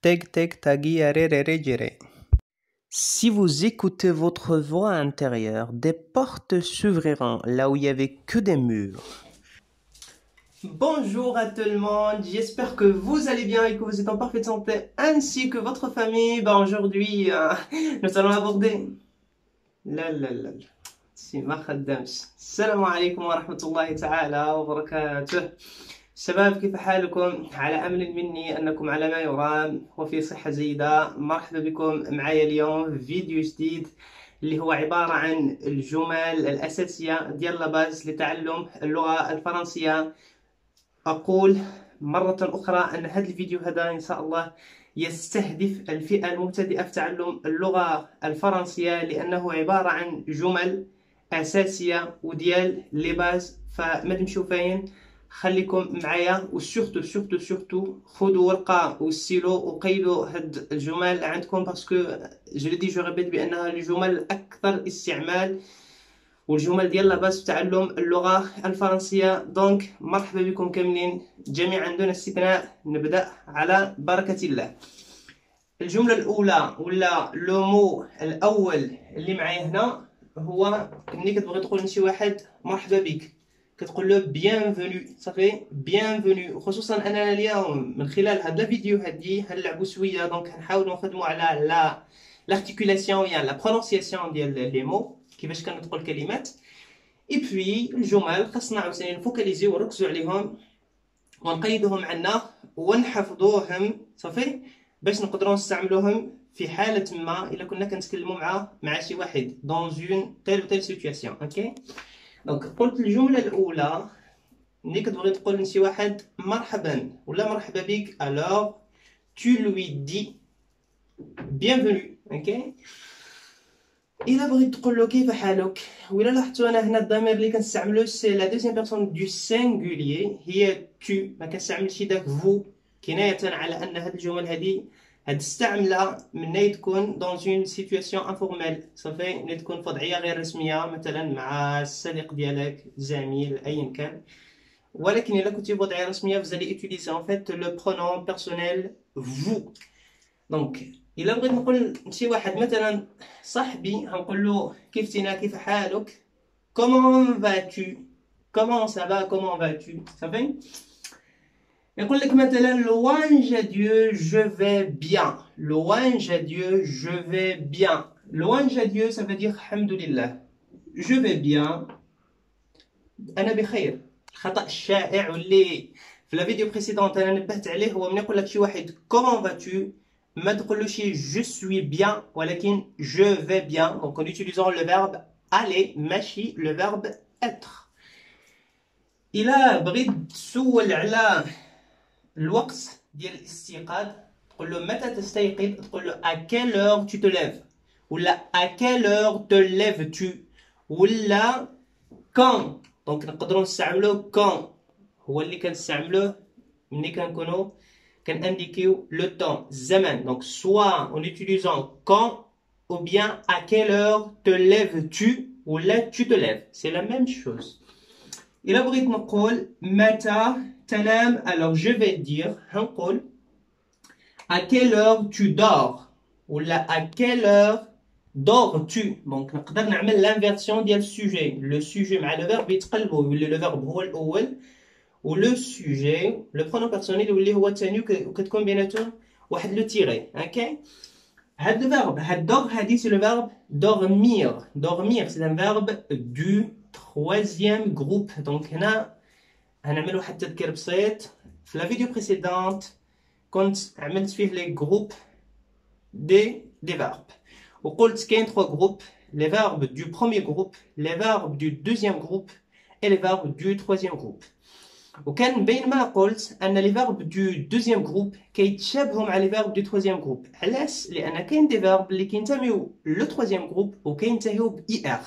Teg teg tagi arerere jere. Si vous écoutez votre voix intérieure, des portes s'ouvriront là où il n'y avait que des murs. Bonjour à tout le monde, j'espère que vous allez bien et que vous êtes en parfaite santé ainsi que votre famille. Aujourd'hui, nous allons aborder... لا سي ما خدامش. السلام عليكم ورحمة الله تعالى وبركاته. شباب كيف حالكم؟ على أمل مني أنكم على ما يرام وفي صحة جيدة. مرحبا بكم معايا اليوم في فيديو جديد اللي هو عبارة عن الجمل الأساسية ديال لاباز لتعلم اللغة الفرنسية. أقول مرة أخرى أن هذا الفيديو هذا إن شاء الله يستهدف الفئة المبتدئة في تعلم اللغة الفرنسية، لأنه عبارة عن جمل أساسية وديال لي باز. فما تمشيو فين، خليكم معايا وسورتو سورتو سورتو خذوا ورقة وستيلو وقيدوا هاد الجمل عندكم، باسكو جو لو دي جو ريبيت بأنها الجمل الأكثر استعمال والجمل ديال لاباس في تعلم اللغة الفرنسية. دونك مرحبا بكم كاملين جميعا دون استثناء. نبدأ على بركة الله. الجملة الأولى ولا لو مو الأول اللي معايا هنا هو ملي كتبغي تقول لشي واحد مرحبا بك كتقول له bienvenue. صافي bienvenue. خصوصا أننا اليوم من خلال هاد الفيديو هادي هنلعبوا شوية، دونك هنحاولوا نخدموا على l'articulation يعني la prononciation ديال لي مو، كيفاش كنطقوا الكلمات. اي بوي الجمل خاصنا عاوتاني نفوكاليزيو ونركزوا عليهم ونقيدوهم عندنا ونحفظوهم، صافي باش نقدروا نستعملوهم في حالة ما إلا كنا كنتكلموا مع شي واحد dans une telle ou telle situation. اوكي دونك قلت الجملة الأولى ملي كتبغي تقول لشي واحد مرحبا ولا مرحبا بك، alors tu lui dis bienvenue. اوكي إذا بغيت تقول له كيف حالك، وإلا لاحظتوا أنا هنا الضمير اللي كنستعملو سي لا دوزيام بيرسون دو سينغوليي هي تو، ما كنستعملش داك فو، كناية على أن هاد الجمل هادي تستعملها ملي تكون دون اون سيتوياسيون انفورميل، صافي ملي تكون في وضعية غير رسمية مثلا مع الصديق ديالك زميل أيا كان. ولكن إلا كنتي في وضعية رسمية فزالي utiliser en fait le pronom personnel vous. دونك إلا بغيت نقول لشي واحد مثلا صاحبي هنقول له كيفتينا كيف حالك، comment vas-tu، comment ça va، comment vas-tu، صافي. يقول لك مثلا louange à Dieu je vais bien، louange à Dieu je vais bien. louange à Dieu ça veut dire الحمد لله، je vais bien أنا بخير. الخطأ الشائع واللي في لا فيديو بريسيدونت أنا نبهت عليه هو من يقول لك شي واحد comment vas-tu ما تقولوش je suis bien ولكن je vais bien. Donc en utilisant le verbe aller ماشي le verbe être. إلا بغيت تسول على الوقت ديال الاستيقاظ تقول له متى تستيقظ، تقول له à quelle heure tu te lèves ولا à quelle heure te lèves-tu ولا quand. دونك نقدروا نستعملو quand، هو اللي كنستعملوه ملي كنكونوا كنindيكيو لو طون الزمن. دونك soit en utilisant quand ou bien à quelle heure te lèves-tu ولا tu te lèves، c'est la même chose. إلا بغيت نقول متى تنام alors je vais dire هنقول à quelle heure tu dors ولا à quelle heure dors-tu. دونك نقدر نعمل l'inversion ديال السوجي، لو سوجي مع لو فيرب يتقلبوا يولي لو فيرب هو الأول ولو سوجي لو برونون بيرسونيل يولي هو الثاني، وكتكون بيناتهم واحد لو تيري. اوكي هاد لو فيرب هاد دور هادي سي لو فيرب dormir. dormir سي ان فيرب دو troisième groupe. دونك هنا هنعمل واحد التذكير بسيط. في لا فيديو بريسيدونت كنت عملت فيه لي جروب دي فيرب وقلت كاين 3 جروب، لي فيرب دو بروميير جروب، لي فيرب دو دوزيام جروب et les verbes du troisième groupe. وكان بين ما قلت ان لي فيرب دو دوزيام جروب كيتشابهوا مع لي فيرب دو ترويزيام جروب. علاش؟ لان كاين دي فيرب اللي كينتميو لو ترويزيام جروب وكينتهيو ب اي ار،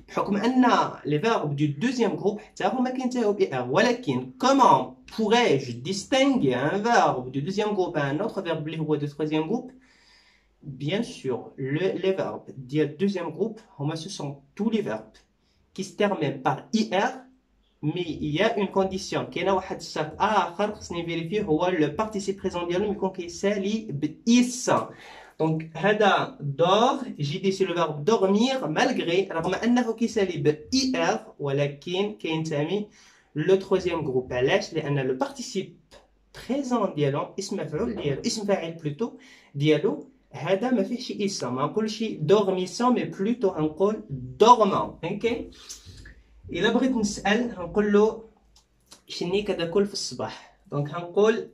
بحكم ان لي فيرب دو دوزيام جروب حتى هما كينتهيو ب اي ار. ولكن كومون pourrais-je distinguer un verbe du deuxième groupe à un autre verbe اللي هو دو troisième groupe؟ Bien sûr, les verbes du deuxième groupe, ce sont tous les verbes qui se terminent par IR مي يا اون كونديسيون كاينه واحد الشرط اخر خصني نفيريفيه هو لو بارتيسيب بريزون ديالهم يكون كيسالي بإس. دونك هذا دور جي دي سي لو فيرب دورمير مالغري رغم انه كيسالي بإي ار ولكن كينتمي لو ترويزيام جروب. علاش؟ لان لو بارتيسيب بريزون ديالهم اسم مفعول ديالو اسم فاعل بلوتو ديالو هذا ما فيهش إس. ما نقولش دورميسون مي بلوتو غنقول دورمون. اوكي إلا بغيت نسأل نقول له شني كتاكل في الصباح. دونك هنقول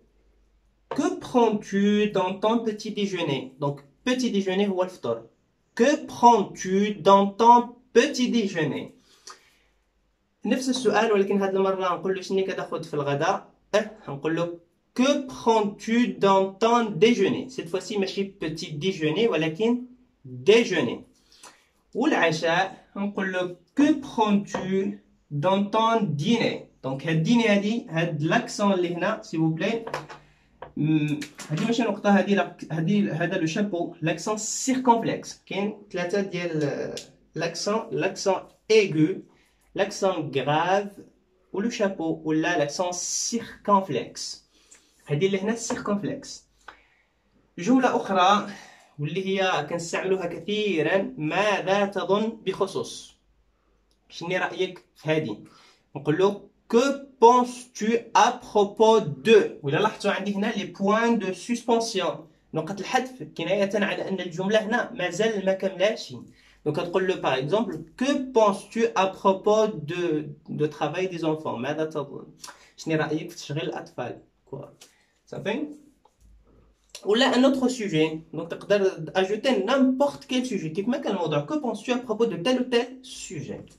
que prends-tu dans ton petit déjeuner. donc petit déjeuner هو الفطور. que prends-tu dans ton petit déjeuner. نفس السؤال ولكن هاد المرة نقول له شني كتاخد في الغداء. هنقول له que prends-tu dans ton déjeuner. cette fois-ci ماشي petit déjeuner ولكن déjeuner. والعشاء نقول له que prends-tu dans ton dîner. donc هاد الديني هاد لاكسون اللي هنا s'il vous plaît هادي ماشي نقطة هذا لو شابو لاكسون سيركونفلكس. كاين ثلاثة ديال لاكسون ايغو لاكسون غراف ولو شابو ولا لاكسون سيركونفلكس. هادي اللي هنا سيركونفلكس. جملة أخرى واللي هي كنستعملوها كثيرا ماذا تظن بخصوص. شني رأيك في هادي؟ نقول له que penses-tu à propos de. ولا لاحظتوا عندي هنا لي بوين دو سسبونسيون نقط الحذف كناية على أن الجملة هنا مازال ما كملاتش. دونك تقول له باغ اكزومبل que penses-tu à propos de travail des enfants. ماذا تظن؟ شني رأيك في تشغيل الأطفال؟ كوا صافي. ولا ان autre sujet. دونك تقدر ajouter n'importe quel sujet كيف ما كان الموضوع. que penses-tu à propos de tel ou tel sujet.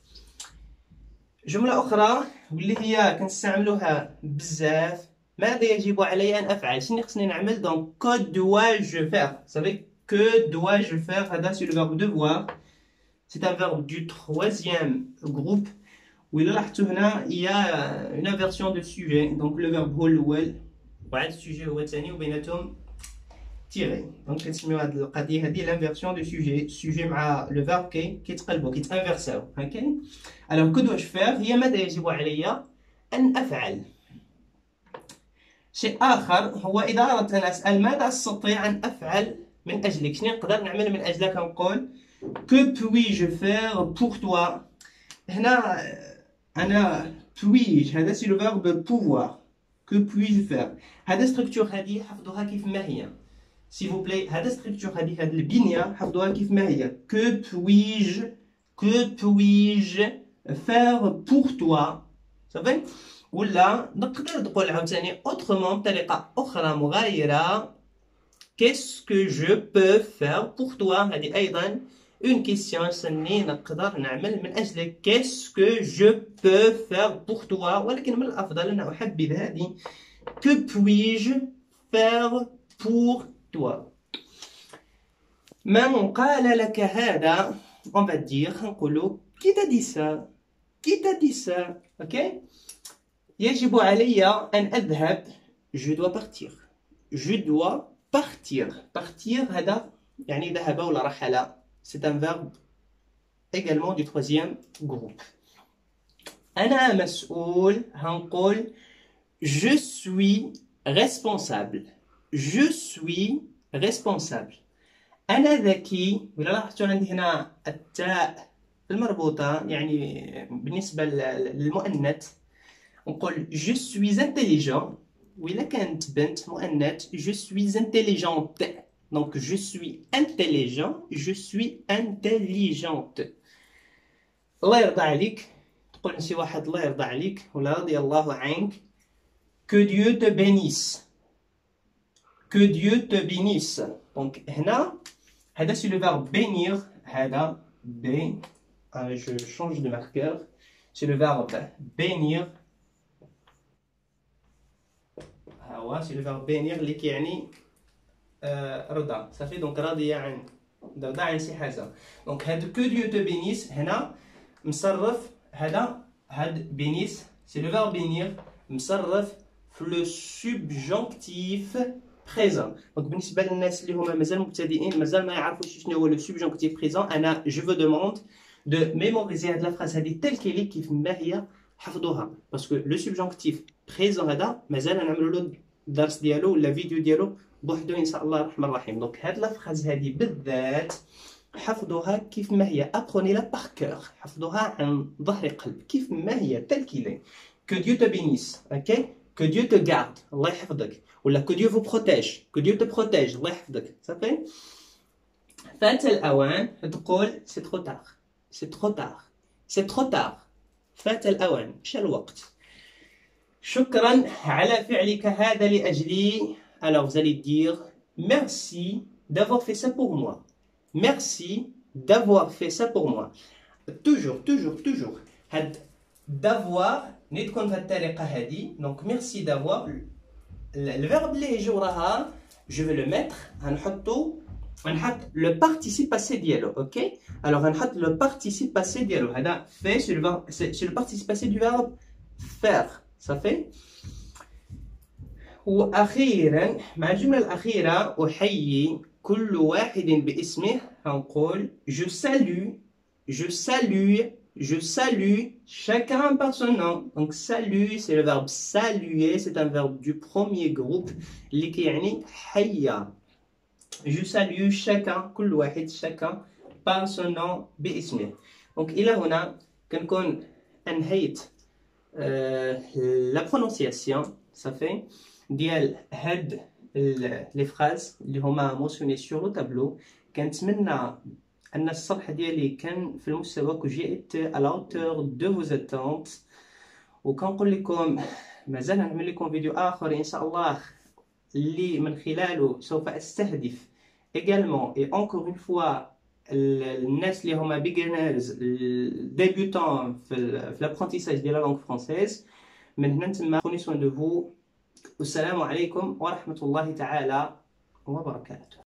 جملة أخرى واللي هي كنستعملوها بزاف ماذا يجب علي أن أفعل. شنو خصني نعمل. دونك que dois-je faire. savez que dois-je faire هذا c'est le verbe devoir. c'est un verbe du troisième groupe. وإلا لاحظتوا هنا il y a une inversion de sujet. donc le verbe هو الأول وعاد السوجي هو الثاني وبيناتهم تيري. دونك كنسميو هاد القضيه هادي لانفيرسيون دو سوجي مع لو فيرب كيتقلبوا كيتانفيرساو. هكا الوغ كو دوش فير هي ماذا يجب علي ان افعل. شيء اخر هو اذا اردت ان اسال ماذا استطيع ان افعل من اجلك. شنو نقدر نعمل من اجلك. نقول que puis-je faire pour toi. هنا انا puis هذا سي لو فيرب pouvoir. que puis-je faire. هذا ستركتور هادي حفظوها كيف ما هي s'il vous plaît. هذا ستركتور هادي هاد البنيه حفظوها كيف ما هي. que puis-je faire pour toi. صافي. ولا نقدر تقول عاوتاني autrement بطريقه اخرى مغايره qu'est-ce que je peux faire pour toi. هذه ايضا une question سني نقدر نعمل من أجلك. qu'est-ce que je peux faire pour toi. ولكن من الأفضل أن أحبب هذه que puis-je faire pour toi. من قال لك هذا on va dire نقولوا qui t'a dit ça. qui t'a dit ça. ok. يجب علي أن أذهب. je dois partir. je dois partir. partir هذا يعني ذهب ولا رحل. c'est un verbe également du troisième groupe. أنا مسؤول هنقول je suis responsable. je suis responsable. أنا ذكي. ولا لاحظتوا عندي هنا التاء المربوطة يعني بالنسبة للمؤنث نقول je suis intelligent. وإلا كانت بنت مؤنث je suis intelligente. donc je suis intelligent. je suis intelligente. الله يرضى عليك. تقول لشي واحد الله يرضى عليك ولا رضي الله عنك. que Dieu te bénisse. que Dieu te bénisse. donc هنا هذا c'est le verbe bénir. هذا je change de marqueur. c'est le verbe bénir. c'est le verbe bénir اللي كيعني رضا. صافي. دونك راضيه عن رضا عن شي حاجه. دونك هاد كو ديو تو بينيس هنا مصرف هاد بينيس سي لو فيرب بينير مصرف في لو سوبجونكتيف بريزون. دونك بالنسبه للناس اللي هما مازال مبتدئين مازال ما يعرفوش شنو هو لو سوبجونكتيف بريزون انا جو فو دوموند دو ميموريزي هاد لا فراز هادي تال كيلي كيف ما هي حفظوها باسكو لو سوبجونكتيف بريزون هذا مازال نعملوا له الدرس ديالو ولا فيديو ديالو بوحدو ان شاء الله الرحمن الرحيم. دونك هاد لا فراز هادي بالذات حفظوها كيف ما هي، ابروني لا بار كور، حفظوها عن ظهر قلب كيف ما هي تل كيلي. كو ديو te bénisse، اوكي، كو ديو te garde، الله يحفظك، ولا كو ديو vous protège، كو ديو te protège، الله يحفظك، صافي. فات الأوان تقول سي ترو تار، سي ترو تار، سي ترو تار، فات الأوان، مشى الوقت. شكرا على فعلك هذا لأجلي. Alors vous allez dire merci d'avoir fait ça pour moi. Merci d'avoir fait ça pour moi. Toujours, toujours, toujours. هاد d'avoir نتكون بهاد الطريقة هادي. Donc merci d'avoir. Le verbe اللي يجي وراها je vais le mettre غنحطو ونحط le participe passé ديالو. OK. Alors غنحط le participe passé ديالو. هذا fait c'est le participe passé du verbe faire. Ça fait. وأخيرا مع الجملة الأخيرة أحيي كل واحد باسمه. هنقول je salue، je salue، je salue chacun par son nom. Donc salut c'est le verbe saluer, c'est un verbe du premier groupe اللي كيعني حيا. Je salue chacun، كل واحد chacun par son nom باسمه. Donc إلى هنا كنكون أنهيت la prononciation. Ça fait ديال هاد لي فراز اللي هما موسيوني سور لو تابلو. كنتمنى ان الصفحه ديالي كان في المستوى كو جيت على لاوتور دو فوز اتونت. وكنقول لكم مازال نعمل لكم فيديو اخر ان شاء الله اللي من خلاله سوف استهدف également et encore une fois الناس اللي هما beginners débutants في l'apprentissage de la langue française. من هنا نتما prenez soin de vous. والسلام عليكم ورحمة الله تعالى وبركاته.